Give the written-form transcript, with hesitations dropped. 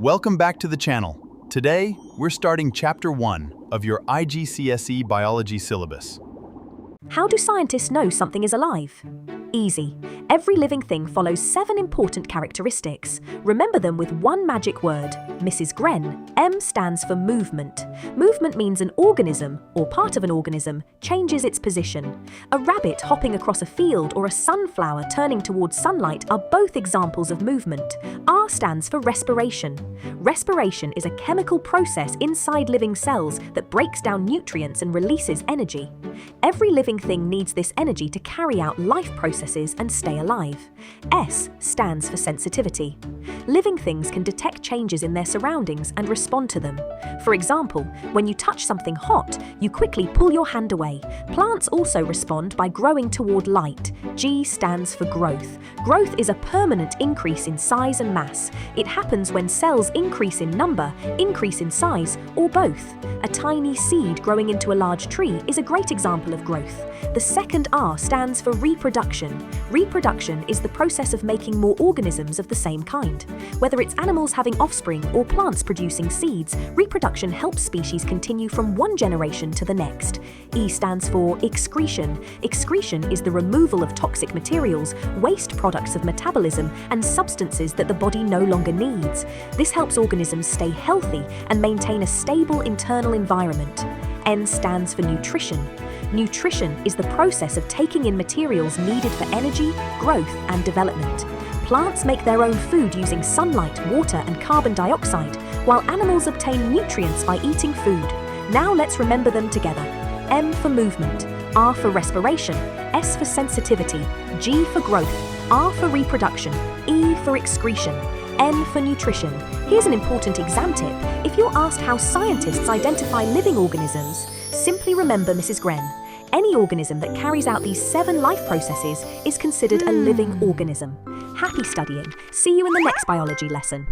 Welcome back to the channel. Today, we're starting Chapter 1 of your IGCSE Biology syllabus. How do scientists know something is alive? Easy. Every living thing follows 7 important characteristics. Remember them with one magic word, Mrs. Gren. M stands for movement. Movement means an organism, or part of an organism, changes its position. A rabbit hopping across a field or a sunflower turning towards sunlight are both examples of movement. R stands for respiration. Respiration is a chemical process inside living cells that breaks down nutrients and releases energy. Every living thing needs this energy to carry out life processes and stay alive. S stands for sensitivity. Living things can detect changes in their surroundings and respond to them. For example, when you touch something hot, you quickly pull your hand away. Plants also respond by growing toward light. G stands for growth. Growth is a permanent increase in size and mass. It happens when cells increase in number, increase in size, or both. A tiny seed growing into a large tree is a great example of growth. The second R stands for reproduction. Reproduction is the process of making more organisms of the same kind. Whether it's animals having offspring or plants producing seeds, reproduction helps species continue from one generation to the next. E stands for excretion. Excretion is the removal of toxic materials, waste products of metabolism, and substances that the body no longer needs. This helps organisms stay healthy and maintain a stable internal environment. N stands for nutrition. Nutrition is the process of taking in materials needed for energy, growth, and development. Plants make their own food using sunlight, water, and carbon dioxide, while animals obtain nutrients by eating food. Now let's remember them together. M for movement, R for respiration, S for sensitivity, G for growth, R for reproduction, E for excretion, N for nutrition. Here's an important exam tip. If you're asked how scientists identify living organisms, simply remember Mrs. Gren. Any organism that carries out these 7 life processes is considered a living organism. Happy studying. See you in the next biology lesson.